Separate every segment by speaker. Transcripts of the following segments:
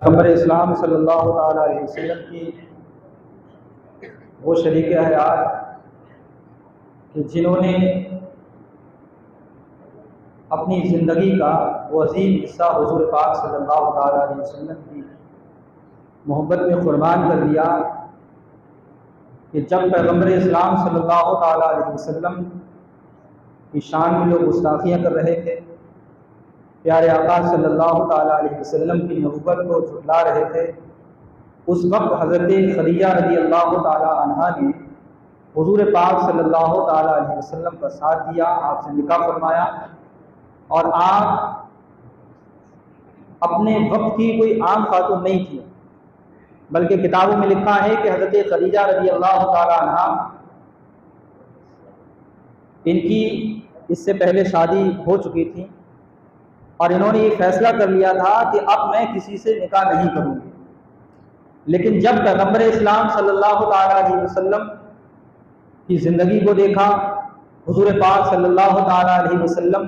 Speaker 1: پیغمبر اسلام صلی اللہ تعالیٰ علیہ وسلم کی وہ شریک حیات کہ جنہوں نے اپنی زندگی کا وہ عظیم حصہ حضور پاک صلی اللہ تعالیٰ علیہ وسلم کی محبت میں قربان کر دیا کہ جب پیغمبر اسلام صلی اللہ تعالیٰ علیہ وسلم کی شان میں لوگ گستاخیاں کر رہے تھے، پیارے آقا صلی اللہ تعالیٰ علیہ وسلم کی نبوت کو جھٹلا رہے تھے، اس وقت حضرت خدیجہ رضی اللہ تعالیٰ عنہا نے حضور پاک صلی اللہ تعالیٰ علیہ وسلم کا ساتھ دیا، آپ سے نکاح فرمایا، اور آپ اپنے وقت کی کوئی عام خاتون نہیں تھی، بلکہ کتابوں میں لکھا ہے کہ حضرت خدیجہ رضی اللہ تعالیٰ عنہا ان کی اس سے پہلے شادی ہو چکی تھی، اور انہوں نے یہ فیصلہ کر لیا تھا کہ اب میں کسی سے نکاح نہیں کروں گی۔ لیکن جب پیغمبر اسلام صلی اللہ تعالیٰ علیہ وسلم کی زندگی کو دیکھا، حضور پاک صلی اللہ تعالیٰ علیہ وسلم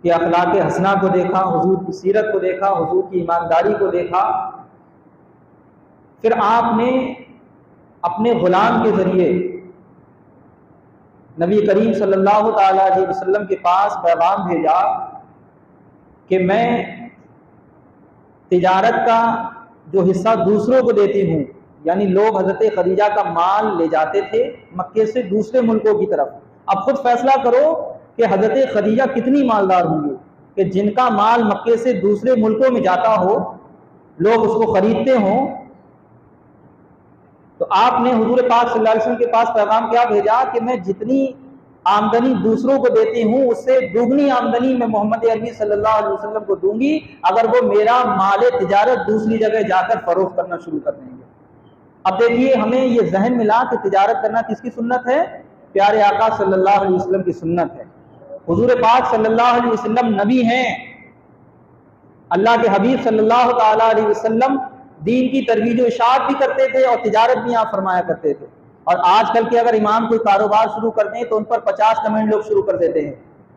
Speaker 1: کے اخلاق حسنہ کو دیکھا، حضور کی سیرت کو دیکھا، حضور کی ایمانداری کو دیکھا، پھر آپ نے اپنے غلام کے ذریعے نبی کریم صلی اللہ تعالیٰ علیہ وسلم کے پاس پیغام بھیجا کہ میں تجارت کا جو حصہ دوسروں کو دیتی ہوں، یعنی لوگ حضرت خدیجہ کا مال لے جاتے تھے مکے سے دوسرے ملکوں کی طرف، اب خود فیصلہ کرو کہ حضرت خدیجہ کتنی مالدار ہوں گے کہ جن کا مال مکے سے دوسرے ملکوں میں جاتا ہو، لوگ اس کو خریدتے ہوں۔ تو آپ نے حضور پاک صلی اللہ علیہ وسلم کے پاس پیغام کیا بھیجا کہ میں جتنی آمدنی دوسروں کو دیتی ہوں اس سے دوگنی آمدنی میں محمد عربی صلی اللہ علیہ وسلم کو دوں گی اگر وہ میرا مال تجارت دوسری جگہ جا کر فروخت کرنا شروع کر دیں گے۔ اب دیکھیے ہمیں یہ ذہن ملا کہ تجارت کرنا کس کی سنت ہے؟ پیارے آقا صلی اللہ علیہ وسلم کی سنت ہے۔ حضور پاک صلی اللہ علیہ وسلم نبی ہیں، اللہ کے حبیب صلی اللہ تعالیٰ علیہ وسلم دین کی ترویج و اشاعت بھی کرتے تھے اور تجارت بھی آپ فرمایا کرتے تھے، اور آج کل کے اگر امام کوئی کاروبار شروع کر دیں تو ان پر 50 کمنٹ لوگ شروع کر دیتے ہیں،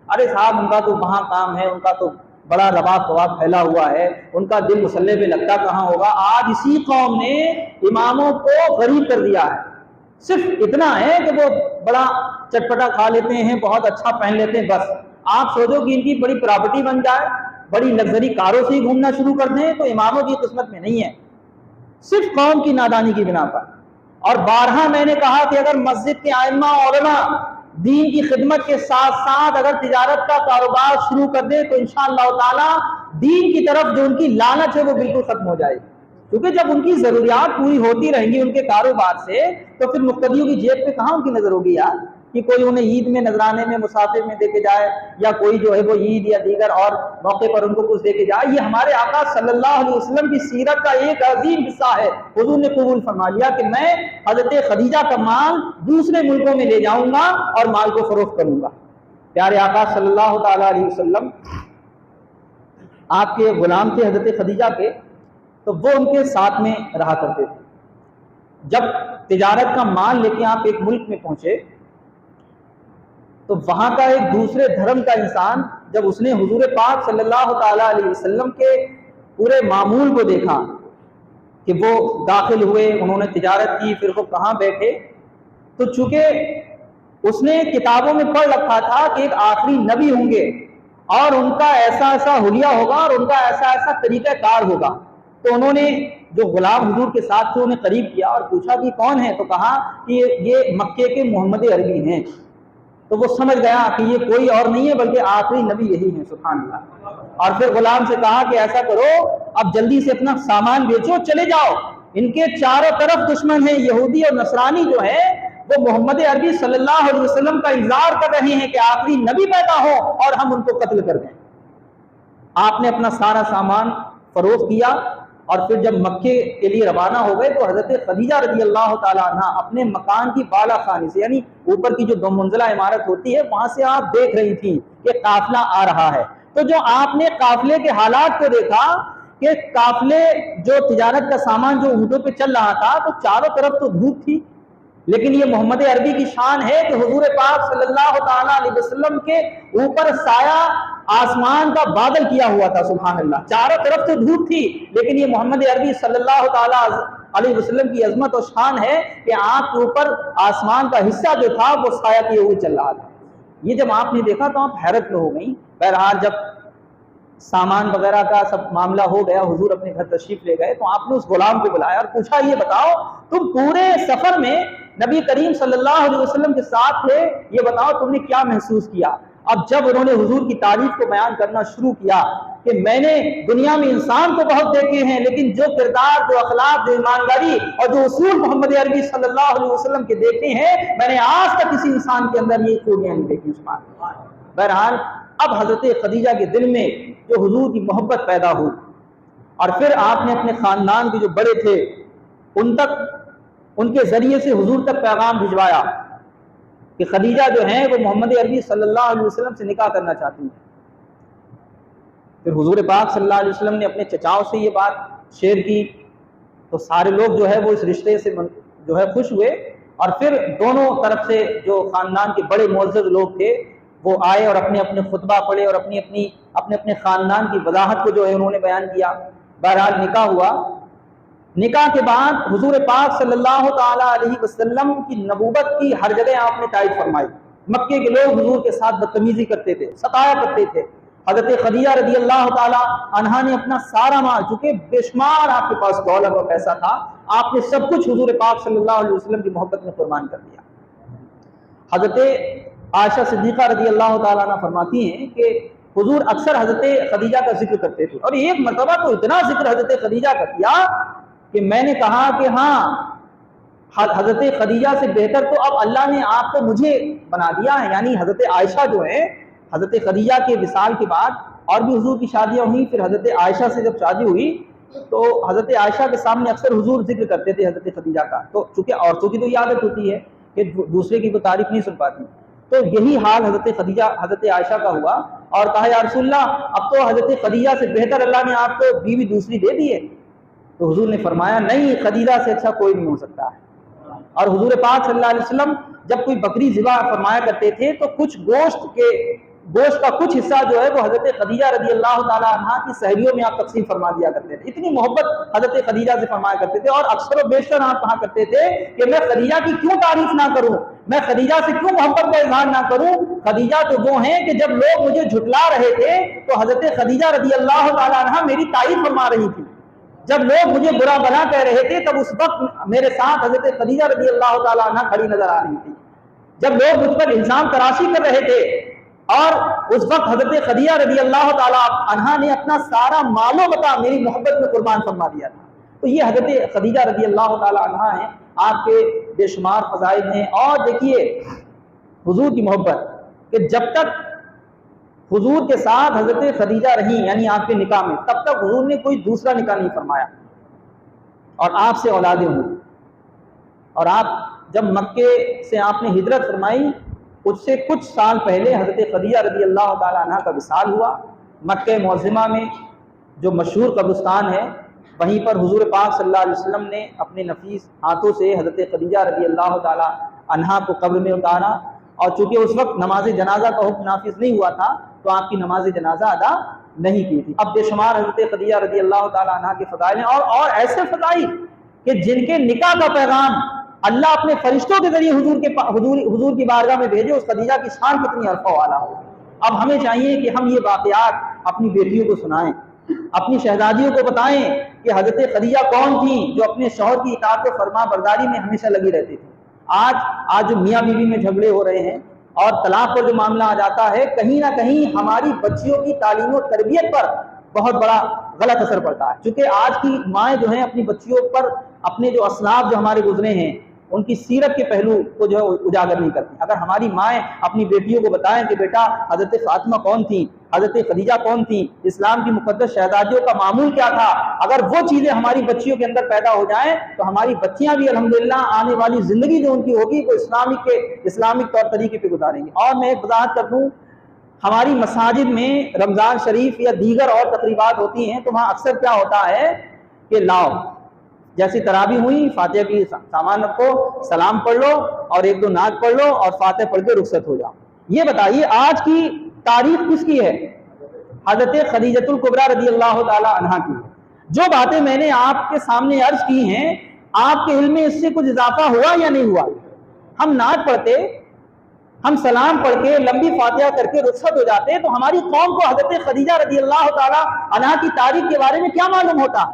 Speaker 1: ارے صاحب ان کا تو وہاں کام ہے، ان کا تو بڑا رباب فواب پھیلا ہوا ہے، ان کا دل مسلح پہ لگتا کہاں ہوگا۔ آج اسی قوم نے اماموں کو غریب کر دیا ہے، صرف اتنا ہے کہ وہ بڑا چٹپٹا کھا لیتے ہیں، بہت اچھا پہن لیتے ہیں، بس آپ سوچو کہ ان کی بڑی پراپرٹی بن جائے، بڑی لگژری کاروں سے ہی گھومنا شروع کر دیں، تو اماموں کی قسمت میں نہیں ہے، صرف قوم کی نادانی کی بنا پر۔ اور بارہا میں نے کہا کہ اگر مسجد کے ائمہ علماء دین کی خدمت کے ساتھ ساتھ اگر تجارت کا کاروبار شروع کر دیں تو انشاءاللہ تعالی دین کی طرف جو ان کی لالچ ہے وہ بالکل ختم ہو جائے گی، کیونکہ جب ان کی ضروریات پوری ہوتی رہیں گی ان کے کاروبار سے تو پھر مقتدیوں کی جیب پہ کہاں ان کی نظر ہوگی یار، کہ کوئی انہیں عید میں نذرانے میں مسافر میں دے کے جائے، یا کوئی جو ہے وہ عید یا دیگر اور موقع پر ان کو کچھ دے کے جائے۔ یہ ہمارے آقا صلی اللہ علیہ وسلم کی سیرت کا ایک عظیم حصہ ہے۔ حضور نے قبول فرما لیا کہ میں حضرت خدیجہ کا مال دوسرے ملکوں میں لے جاؤں گا اور مال کو فروخت کروں گا۔ پیارے آقا صلی اللہ تعالیٰ علیہ وسلم آپ کے غلام تھے حضرت خدیجہ کے، تو وہ ان کے ساتھ میں رہا کرتے تھے۔ جب تجارت کا مال لے کے آپ ایک ملک میں پہنچے تو وہاں کا ایک دوسرے دھرم کا انسان جب اس نے حضور پاک صلی اللہ تعالیٰ علیہ وسلم کے پورے معمول کو دیکھا کہ وہ داخل ہوئے، انہوں نے تجارت کی، پھر وہ کہاں بیٹھے، تو چونکہ اس نے کتابوں میں پڑھ رکھا تھا کہ ایک آخری نبی ہوں گے اور ان کا ایسا ایسا حلیہ ہوگا اور ان کا ایسا ایسا طریقہ کار ہوگا، تو انہوں نے جو غلام حضور کے ساتھ تھے انہیں قریب کیا اور پوچھا کہ کون ہے، تو کہا کہ یہ مکے کے محمد عربی ہیں۔ تو وہ سمجھ گیا کہ یہ کوئی اور نہیں ہے بلکہ آخری نبی یہی ہیں، سبحان اللہ۔ اور پھر غلام سے کہا کہ ایسا کرو اب جلدی سے اپنا سامان بیچو، چلے جاؤ، ان کے چاروں طرف دشمن ہیں، یہودی اور نصرانی جو ہے وہ محمد عربی صلی اللہ علیہ وسلم کا انتظار کر رہے ہیں کہ آخری نبی پیدا ہو اور ہم ان کو قتل کر دیں۔ آپ نے اپنا سارا سامان فروخت کیا اور پھر جب مکے کے لیے روانہ ہو گئے تو حضرت خدیجہ رضی اللہ تعالیٰ عنہ اپنے مکان کی بالا خانے سے، یعنی اوپر کی جو 2 منزلہ عمارت ہوتی ہے وہاں سے آپ دیکھ رہی تھی کہ قافلہ آ رہا ہے۔ تو جو آپ نے قافلے کے حالات کو دیکھا کہ قافلے جو تجارت کا سامان جو اونٹوں پہ چل رہا تھا تو چاروں طرف تو دھوپ تھی، لیکن یہ محمد عربی کی شان ہے کہ حضور پاک صلی اللہ تعالیٰ علیہ وسلم کے اوپر سایہ آسمان کا بادل کیا ہوا تھا، سبحان اللہ، چاروں طرف تو دھوپ تھی، لیکن یہ محمد عربی صلی اللہ تعالیٰ علیہ وسلم کی عظمت اور شان ہے کہ آپ کے اوپر آسمان کا حصہ جو تھا وہ سایہ کیے ہوئے چل رہا تھا۔ یہ جب آپ نے دیکھا تو آپ حیرت میں ہو گئی۔ بہرحال جب سامان وغیرہ کا سب معاملہ ہو گیا، حضور اپنے گھر تشریف لے گئے، تو آپ نے اس غلام کو بلایا اور پوچھا یہ بتاؤ تم پورے سفر میں نبی کریم صلی اللہ علیہ وسلم کے ساتھ تھے، یہ بتاؤ تم نے کیا محسوس کیا؟ اب جب انہوں نے حضور کی تعریف کو بیان کرنا شروع کیا کہ میں نے دنیا میں انسان کو بہت دیکھے ہیں، لیکن جو کردار، جو اخلاق، جو ایمانداری اور جو اصول محمد عربی صلی اللہ علیہ وسلم کے دیکھے ہیں، میں نے آج تک کسی انسان کے اندر یہ خوبیاں نہیں دیکھی۔ بہرحال اب حضرت خدیجہ کے دل میں جو حضور کی محبت پیدا ہوئی، اور پھر آپ نے اپنے خاندان کے جو بڑے تھے ان تک، ان کے ذریعے سے حضور تک پیغام بھجوایا کہ خدیجہ جو ہیں وہ محمد عربی صلی اللہ علیہ وسلم سے نکاح کرنا چاہتی ہیں۔ پھر حضور پاک صلی اللہ علیہ وسلم نے اپنے چچاؤں سے یہ بات شیئر کی، تو سارے لوگ جو ہے وہ اس رشتے سے جو ہے خوش ہوئے، اور پھر دونوں طرف سے جو خاندان کے بڑے معزز لوگ تھے وہ آئے اور اپنے اپنے خطبہ پڑھے اور اپنے اپنے خاندان کی وضاحت کو جو ہے انہوں نے بیان کیا۔ بہرحال نکاح ہوا۔ نکاح کے بعد حضور پاک صلی اللہ تعالیٰ علیہ وسلم کی نبوت کی ہر جگہ آپ نے تائید فرمائی۔ مکے کے لوگ حضور کے ساتھ بدتمیزی کرتے تھے، ستایا کرتے تھے۔ حضرت خدیجہ رضی اللہ تعالیٰ عنہا نے اپنا سارا مال، چونکہ بے شمار آپ کے پاس دولت اور پیسہ تھا، آپ نے سب کچھ حضور پاک صلی اللہ علیہ وسلم کی محبت میں قربان کر دیا۔ حضرت عائشہ صدیقہ رضی اللہ تعالیٰ عنہ فرماتی ہیں کہ حضور اکثر حضرت خدیجہ کا ذکر کرتے تھے، اور ایک مرتبہ تو اتنا ذکر حضرت خدیجہ کا کیا کہ میں نے کہا کہ ہاں حضرت خدیجہ سے بہتر تو اب اللہ نے آپ کو مجھے بنا دیا ہے۔ یعنی حضرت عائشہ جو ہے، حضرت خدیجہ کے وصال کے بعد اور بھی حضور کی شادیاں ہوئیں، پھر حضرت عائشہ سے جب شادی ہوئی تو حضرت عائشہ کے سامنے اکثر حضور ذکر کرتے تھے حضرت خدیجہ کا، تو چونکہ عورتوں کی تو یہ عادت ہوتی ہے کہ دوسرے کی وہ تعریف نہیں سن پاتی، تو یہی حال حضرت خدیجہ، حضرت عائشہ کا ہوا، اور کہا یا رسول اللہ اب تو حضرت خدیجہ سے بہتر اللہ نے آپ کو بیوی دوسری دے دی ہے۔ تو حضور نے فرمایا نہیں، خدیجہ سے اچھا کوئی نہیں ہو سکتا ہے۔ اور حضور پاک صلی اللہ علیہ وسلم جب کوئی بکری ذبح فرمایا کرتے تھے تو کچھ گوشت کا کچھ حصہ جو ہے وہ حضرت خدیجہ رضی اللہ تعالیٰ عنہ کی سہیلیوں میں آپ تقسیم فرما دیا کرتے تھے۔ اتنی محبت حضرت خدیجہ سے فرمایا کرتے تھے، اور اکثر و بیشتر آپ کہا کرتے تھے کہ میں خدیجہ کی کیوں تعریف نہ کروں، میں خدیجہ سے کیوں محبت کا اظہار نہ کروں۔ خدیجہ تو وہ ہیں کہ جب لوگ مجھے جھٹلا رہے تھے تو حضرت خدیجہ رضی اللہ تعالیٰ عنہ میری تعریف فرما رہی تھی، جب لوگ مجھے برا بھلا کہہ رہے تھے تب اس وقت میرے ساتھ حضرت خدیجہ رضی اللہ تعالیٰ عنہ کھڑی نظر آ رہی تھی، جب لوگ مجھ پر الزام تراشی کر رہے تھے اور اس وقت حضرت خدیجہ رضی اللہ تعالیٰ عنہ نے اپنا سارا مال و متاع میری محبت میں قربان فرما دیا تھا۔ تو یہ حضرت خدیجہ رضی اللہ تعالیٰ عنہ ہیں، آپ کے بے شمار فضائل ہیں۔ اور دیکھیے حضور کی محبت کہ جب تک حضور کے ساتھ حضرت خدیجہ رہیں، یعنی آپ کے نکاح میں، تب تک حضور نے کوئی دوسرا نکاح نہیں فرمایا، اور آپ سے اولادیں ہوئی۔ اور آپ جب مکے سے آپ نے ہجرت فرمائی، اس سے کچھ سال پہلے حضرت خدیجہ رضی اللہ تعالیٰ عنہ کا وصال ہوا۔ مکہ معظمہ میں جو مشہور قبرستان ہے، وہیں پر حضور پاک صلی اللہ علیہ وسلم نے اپنے نفیس ہاتھوں سے حضرت خدیجہ رضی اللہ تعالیٰ عنہ کو قبر میں اتارا، اور چونکہ اس وقت نماز جنازہ کا حکم نافذ نہیں ہوا تھا تو آپ کی نماز جنازہ ادا نہیں کی تھی۔ اب بے شمار حضرت خدیجہ رضی اللہ تعالیٰ عنہ کے فضائل ہیں، اور ایسے فضائل کہ جن کے نکاح کا پیغام اللہ اپنے فرشتوں کے ذریعے حضور کی بارگاہ میں بھیجے، اس خدیجہ کی شان کتنی عرفہ والا ہو۔ اب ہمیں چاہیے کہ ہم یہ واقعات اپنی بیٹیوں کو سنائیں، اپنی شہزادیوں کو بتائیں کہ حضرت خدیجہ کون تھیں جو اپنے شوہر کی اطاعت و فرما برداری میں ہمیشہ لگی رہتی تھی۔ آج جو میاں بیوی میں جھگڑے ہو رہے ہیں اور طلاق پر جو معاملہ آ جاتا ہے، کہیں نہ کہیں ہماری بچیوں کی تعلیم و تربیت پر بہت بڑا غلط اثر پڑتا ہے، چونکہ آج کی مائیں جو ہیں اپنی بچیوں پر اپنے جو اسلاف جو ہمارے گزرے ہیں ان کی سیرت کے پہلو کو جو ہے اجاگر نہیں کرتی۔ اگر ہماری مائیں اپنی بیٹیوں کو بتائیں کہ بیٹا حضرت فاطمہ کون تھی، حضرت خدیجہ کون تھی، اسلام کی مقدس شہزادیوں کا معمول کیا تھا، اگر وہ چیزیں ہماری بچیوں کے اندر پیدا ہو جائیں تو ہماری بچیاں بھی الحمدللہ آنے والی زندگی جو ان کی ہوگی وہ اسلامک طور طریقے پہ گزاریں گی۔ اور میں ایک وضاحت کر دوں، ہماری مساجد میں رمضان شریف یا دیگر اور تقریبات ہوتی ہیں تو وہاں اکثر کیا ہوتا ہے کہ لاؤ جیسی تراویح ہوئی فاتحہ کی سامان رکھو، سلام پڑھ لو اور ایک دو نعت پڑھ لو اور فاتحہ پڑھ کے رخصت ہو جاؤ۔ یہ بتائیے آج کی تاریخ کس کی ہے؟ حضرت خدیجۃ الکبریٰ رضی اللہ تعالی عنہا کی۔ جو باتیں میں نے آپ کے سامنے عرض کی ہیں، آپ کے علم میں اس سے کچھ اضافہ ہوا یا نہیں ہوا؟ ہم نعت پڑھتے، ہم سلام پڑھ کے لمبی فاتحہ کر کے رخصت ہو جاتے تو ہماری قوم کو حضرت خدیجہ رضی اللہ تعالی عنہا کی تاریخ کے بارے میں کیا معلوم ہوتا؟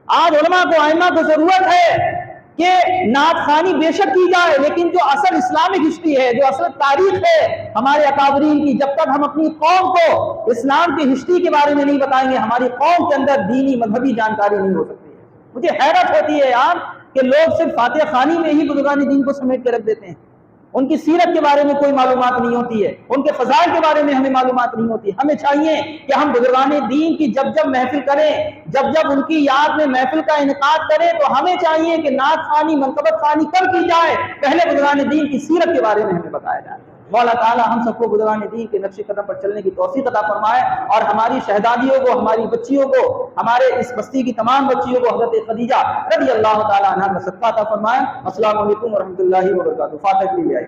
Speaker 1: آج علماء کو، ائمہ کو ضرورت ہے کہ نعت خوانی بے شک کی جائے، لیکن جو اصل اسلامک ہسٹری ہے، جو اصل تاریخ ہے ہمارے اکابرین کی، جب تک ہم اپنی قوم کو اسلام کی ہسٹری کے بارے میں نہیں بتائیں گے، ہماری قوم کے اندر دینی مذہبی جانکاری نہیں ہو سکتی ہے۔ مجھے حیرت ہوتی ہے یار کہ لوگ صرف فاتحہ خوانی میں ہی بزرگان دین کو سمیٹ کے رکھ دیتے ہیں، ان کی سیرت کے بارے میں کوئی معلومات نہیں ہوتی ہے، ان کے فضائل کے بارے میں ہمیں معلومات نہیں ہوتی۔ ہمیں چاہیے کہ ہم بزرگان دین کی جب جب محفل کریں، جب جب ان کی یاد میں محفل کا انعقاد کریں تو ہمیں چاہیے کہ نعت خوانی، منقبت خوانی کب کی جائے، پہلے بزرگان دین کی سیرت کے بارے میں ہمیں بتایا جائے۔ مولا تعالیٰ ہم سب کو بزرگان دین کے نقش قدم پر چلنے کی توفیق عطا فرمائے، اور ہماری شہزادیوں کو، ہماری بچیوں کو، ہمارے اس بستی کی تمام بچیوں کو حضرت خدیجہ رضی اللہ تعالیٰ عنہا کا صدقہ عطا فرمائے۔ السلام علیکم ورحمۃ اللہ وبرکاتہ۔ فاتحہ کے لیے آئے۔